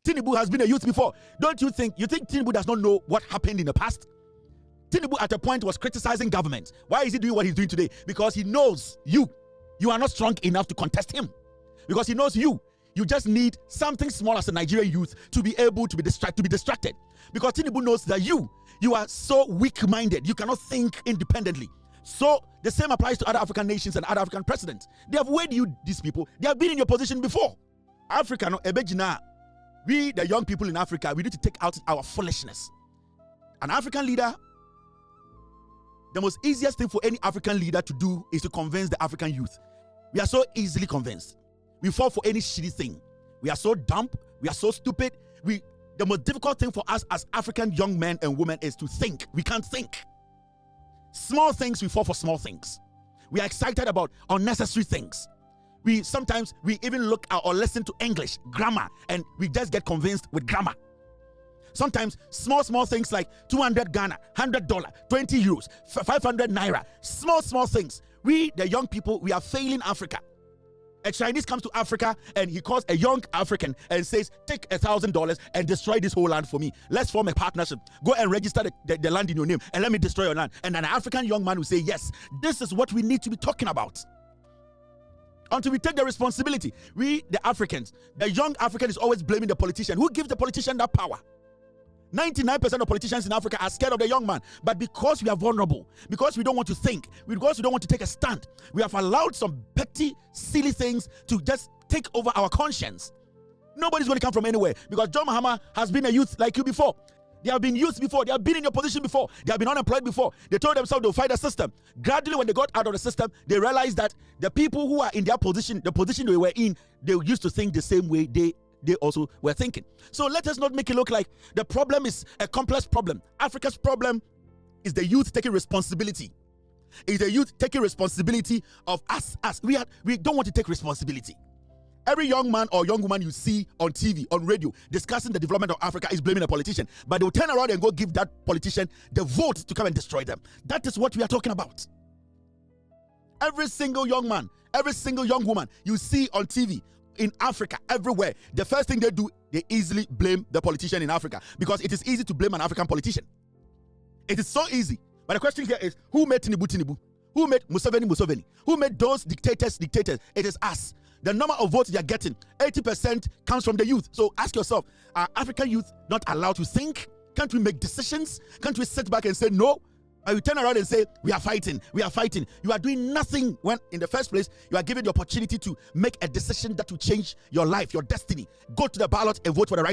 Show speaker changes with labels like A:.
A: Tinubu has been a youth before. Don't you think Tinubu does not know what happened in the past? Tinubu at a point was criticizing government. Why is he doing what he's doing today? Because he knows you are not strong enough to contest him. Because he knows you just need something small as a Nigerian youth to be able to be distracted. Because Tinubu knows that you are so weak-minded. You cannot think independently. So the same applies to other African nations and other African presidents. They have weighed you, these people. They have been in your position before. Africa, no, ebejina. We, the young people in Africa, we need to take out our foolishness. An African leader, the most easiest thing for any African leader to do is to convince the African youth. We are so easily convinced. We fall for any shitty thing. We are so dumb. We are so stupid. The most difficult thing for us as African young men and women is to think. We can't think. Small things, we fall for small things. We are excited about unnecessary things. Sometimes we even look at or listen to English, grammar, and we just get convinced with grammar. Sometimes small things like 200 Ghana, $100, 20 euros, 500 naira, small things. We, the young people, we are failing Africa. A Chinese comes to Africa and he calls a young African and says, take $1,000 and destroy this whole land for me. Let's form a partnership. Go and register the land in your name and let me destroy your land. And an African young man will say, yes, this is what we need to be talking about. Until we take the responsibility. We, the Africans, the young African is always blaming the politician. Who gives the politician that power? 99% of politicians in Africa are scared of the young man. But because we are vulnerable, because we don't want to think, because we don't want to take a stand, we have allowed some petty, silly things to just take over our conscience. Nobody's going to come from anywhere, because John Mahama has been a youth like you before. They have been youths before. They have been in your position before. They have been unemployed before. They told themselves they'll fight the system. Gradually, when they got out of the system, they realized that the people who are in their position, the position they were in, they used to think the same way they also were thinking. So let us not make it look like the problem is a complex problem. Africa's problem is the youth taking responsibility. Is the youth taking responsibility of us. We don't want to take responsibility. Every young man or young woman you see on TV, on radio, discussing the development of Africa is blaming a politician. But they will turn around and go give that politician the vote to come and destroy them. That is what we are talking about. Every single young man, every single young woman you see on TV, in Africa, everywhere, the first thing they do, they easily blame the politician in Africa, because it is easy to blame an African politician. It is so easy. But the question here is, who made Tinubu? Who made Museveni? Who made those dictators? It is us. The number of votes they are getting, 80% comes from the youth. So ask yourself, are African youth not allowed to think? Can't we make decisions? Can't we sit back and say no? And you turn around and say, we are fighting. You are doing nothing when, in the first place, you are given the opportunity to make a decision that will change your life, your destiny. Go to the ballot and vote for the right